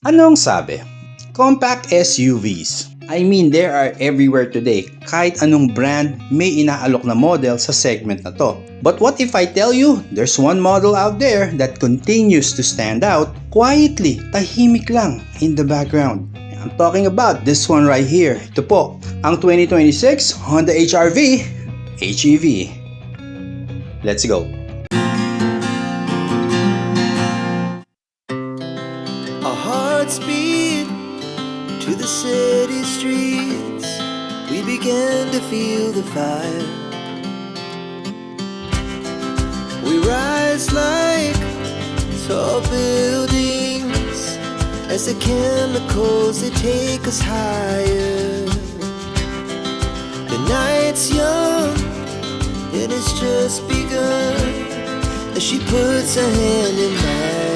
Anong sabi? Compact SUVs. I mean, there are everywhere today. Kahit anong brand, may inaalok na model sa segment na to. But what if I tell you, there's one model out there that continues to stand out quietly, tahimik lang in the background. I'm talking about this one right here. Ito po, ang 2026 Honda HR-V HEV. Let's go. Our hearts beat to the city streets. We began to feel the fire. We rise like tall buildings as the chemicals, they take us higher. The night's young and it's just begun as she puts her hand in mine.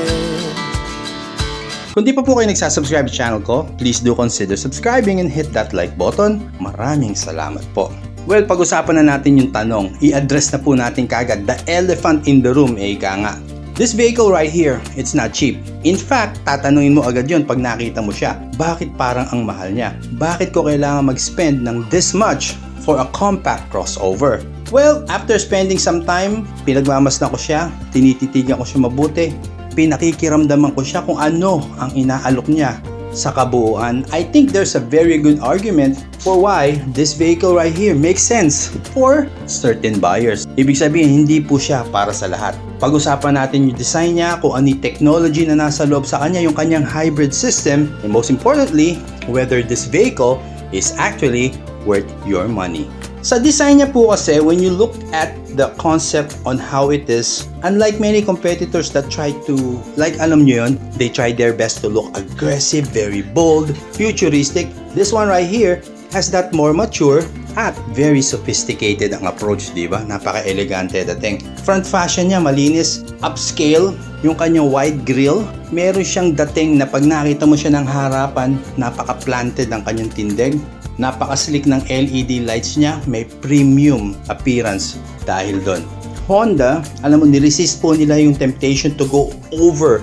Kung di pa po kayo nagsasubscribe sa channel ko, please do consider subscribing and hit that like button. Maraming salamat po. Well, pag-usapan na natin yung tanong, i-address na po natin kagad the elephant in the room, ika nga. This vehicle right here, it's not cheap. In fact, tatanungin mo agad yun pag nakita mo siya. Bakit parang ang mahal niya? Bakit ko kailangan mag-spend ng this much for a compact crossover? Well, after spending some time, pinagmamasdan ko siya, tinititigan ko siya mabuti, pinakikiramdaman ko siya kung ano ang inaalok niya sa kabuuan. I think there's a very good argument for why this vehicle right here makes sense for certain buyers. Ibig sabihin, hindi po siya para sa lahat. Pag-usapan natin yung design niya, kung ano yung technology na nasa loob sa kanya, yung kanyang hybrid system, and most importantly, whether this vehicle is actually worth your money. Sa design niya po kasi, when you look at the concept on how it is, unlike many competitors that try to, like alam nyo yun, they try their best to look aggressive, very bold, futuristic. This one right here has that more mature at very sophisticated ang approach, di ba? Napaka-elegante dating. Front fashion niya malinis, upscale, yung kanyang wide grille, meron siyang dating na pag nakita mo siya ng harapan, napaka-planted ang kanyang tindig. Napaka-slick ng LED lights niya, may premium appearance dahil doon. Honda, alam mo, niresist po nila yung temptation to go over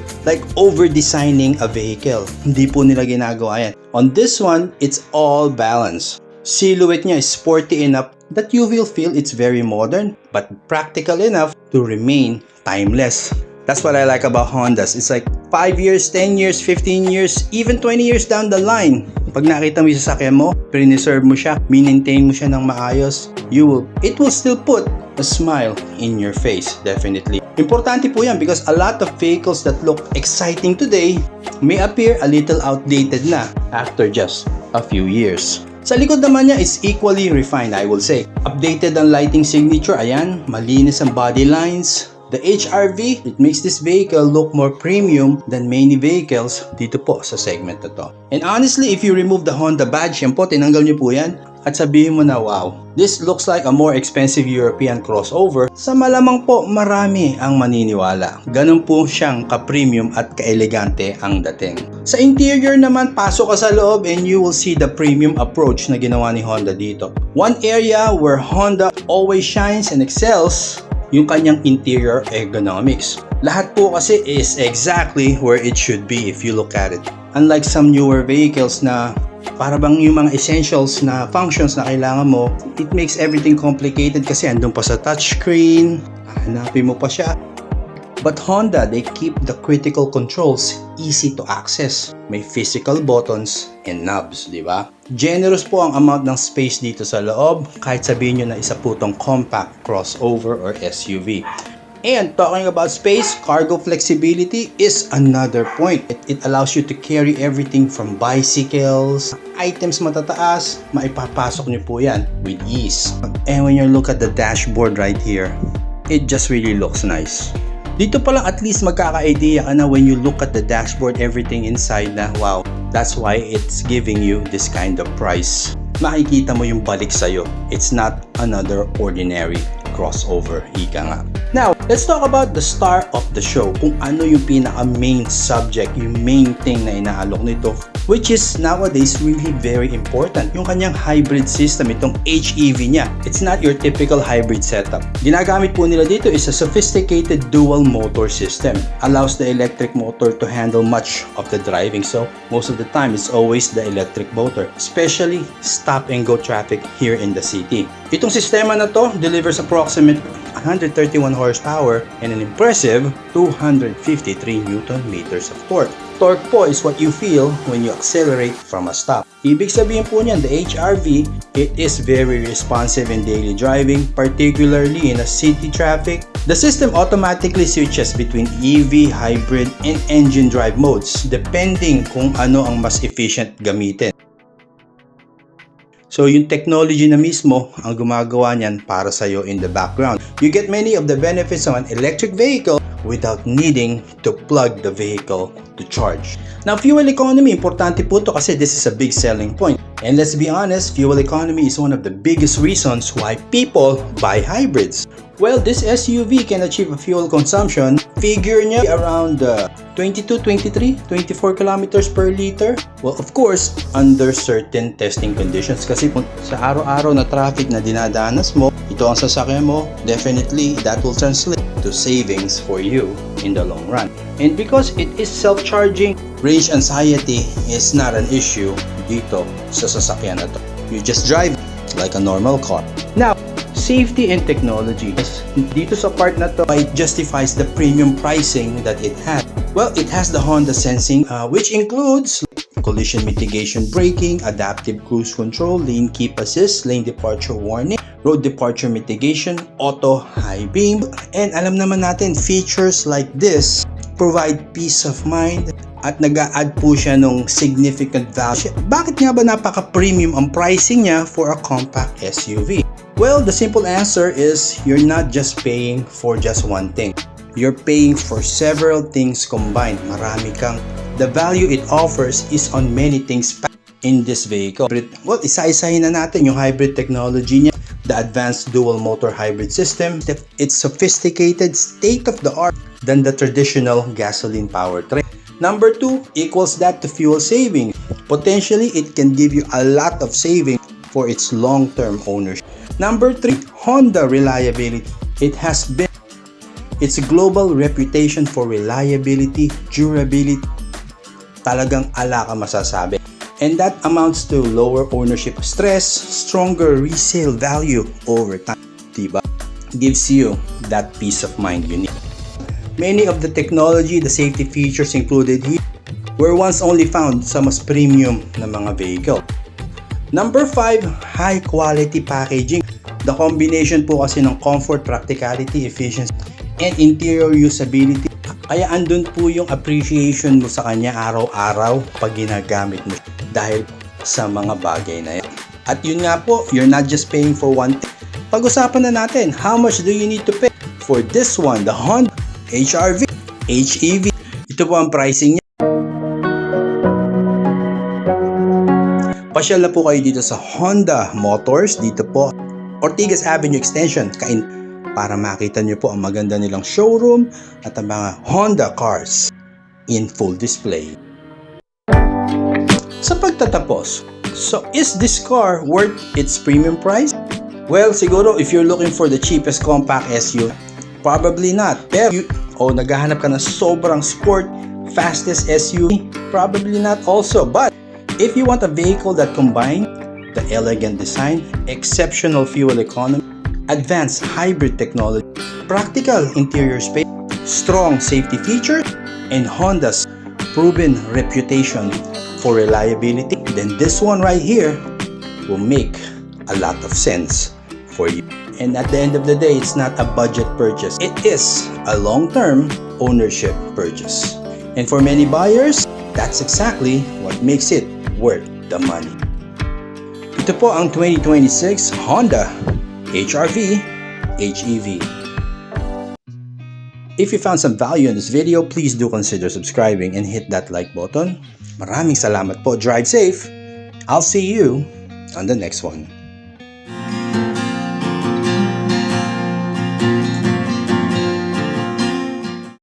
designing a vehicle. Hindi po nila ginagawa yan. On this one, it's all balance. Silhouette niya is sporty enough that you will feel it's very modern, but practical enough to remain timeless. That's what I like about Hondas. It's like 5 years, 10 years, 15 years, even 20 years down the line. Pag nakita mo yung sasakyan mo, preserve mo siya, maintain mo siya ng maayos, it will still put a smile in your face, definitely. Importante po yan because a lot of vehicles that look exciting today may appear a little outdated na after just a few years. Sa likod naman niya is equally refined, I will say. Updated ang lighting signature, ayan, malinis ang body lines. The HR-V, it makes this vehicle look more premium than many vehicles dito po sa segment na to. And honestly, if you remove the Honda badge, yan po, tinanggal nyo po yan, at sabihin mo na, wow, this looks like a more expensive European crossover, sa malamang po, marami ang maniniwala. Ganun po siyang ka-premium at ka-elegante ang dating. Sa interior naman, pasok ka sa loob and you will see the premium approach na ginawa ni Honda dito. One area where Honda always shines and excels, yung kanyang interior ergonomics. Lahat po kasi is exactly where it should be if you look at it. Unlike some newer vehicles na para bang yung mga essentials na functions na kailangan mo, it makes everything complicated kasi andun pa sa touchscreen, hanapin mo pa siya. But Honda, they keep the critical controls easy to access. May physical buttons and knobs, di ba? Generous po ang amount ng space dito sa loob, kahit sabihin nyo na isa po tong compact crossover or SUV. And talking about space, cargo flexibility is another point. It allows you to carry everything from bicycles, items matataas, maipapasok nyo po yan with ease. And when you look at the dashboard right here, it just really looks nice. Dito pa lang at least magkaka-idea ka na when you look at the dashboard, everything inside na wow, that's why it's giving you this kind of price. Makikita mo yung balik sa'yo. It's not another ordinary crossover, ika nga. Now, let's talk about the star of the show. Kung ano yung pinaka-main subject, yung main thing na inaalok nito which is nowadays really very important. Yung kanyang hybrid system, itong HEV niya. It's not your typical hybrid setup. Ginagamit po nila dito is a sophisticated dual motor system. Allows the electric motor to handle much of the driving. So most of the time, it's always the electric motor, especially stop and go traffic here in the city. Itong sistema na to delivers approximately 131 horsepower and an impressive 253 Newton meters of torque. Torque po is what you feel when you accelerate from a stop. Ibig sabihin po niyan, the HRV, it is very responsive in daily driving, particularly in a city traffic. The system automatically switches between EV, hybrid, and engine drive modes depending kung ano ang mas efficient gamitin. So yung technology na mismo ang gumagawa niyan para sa'yo in the background. You get many of the benefits of an electric vehicle without needing to plug the vehicle to charge. Now, fuel economy, importante po ito kasi this is a big selling point. And let's be honest, fuel economy is one of the biggest reasons why people buy hybrids. Well, this SUV can achieve a fuel consumption figure niya around 22, 23, 24 kilometers per liter. Well, of course, under certain testing conditions kasi kung sa araw-araw na traffic na dinadanas mo, ito ang sasakyan mo, definitely that will translate to savings for you in the long run. And because it is self-charging, range anxiety is not an issue dito sa sasakyan na to. You just drive like a normal car. Now, safety and technology. Dito sa part na to, it justifies the premium pricing that it has. Well, it has the Honda Sensing, which includes collision mitigation braking, adaptive cruise control, lane keep assist, lane departure warning, road departure mitigation, auto high beam, and alam naman natin, features like this provide peace of mind at nag-a-add po siya ng significant value. Bakit nga ba napaka-premium ang pricing niya for a compact SUV? Well, the simple answer is you're not just paying for just one thing. You're paying for several things combined. Marami kang. The value it offers is on many things in this vehicle. Well, isa-isahin na natin yung hybrid technology niya. The advanced dual motor hybrid system. It's sophisticated, state-of-the-art than the traditional gasoline powertrain. Number 2 equals that to fuel saving. Potentially, it can give you a lot of saving for its long-term ownership. Number 3, Honda reliability. It has been its global reputation for reliability, durability. Talagang ala ka masasabi. And that amounts to lower ownership stress, stronger resale value over time. Diba? Gives you that peace of mind you need. Many of the technology, the safety features included here were once only found sa mas premium na mga vehicle. Number 5, high quality packaging. The combination po kasi ng comfort, practicality, efficiency, and interior usability. Kaya andun po yung appreciation mo sa kanya araw-araw pag ginagamit mo dahil sa mga bagay na yan. At yun nga po, you're not just paying for one thing. Pag-usapan na natin, how much do you need to pay for this one, the Honda HRV, HEV. Ito po ang pricing niya. Pasyal na po kayo dito sa Honda Motors, dito po Ortigas Avenue Extension, para makita nyo po ang maganda nilang showroom at ang mga Honda cars in full display. Sa pagtatapos, so is this car worth its premium price? Well, siguro if you're looking for the cheapest compact SUV, probably not. Pero naghahanap ka ng sobrang sport, fastest SUV, probably not also. But if you want a vehicle that combines the elegant design, exceptional fuel economy, advanced hybrid technology, practical interior space, strong safety features, and Honda's proven reputation for reliability, then this one right here will make a lot of sense for you. And at the end of the day, it's not a budget purchase. It is a long-term ownership purchase. And for many buyers, that's exactly what makes it worth the money. Ito po ang 2026 Honda HRV HEV. If you found some value in this video, please do consider subscribing and hit that like button. Maraming salamat po. Drive safe. I'll see you on the next one.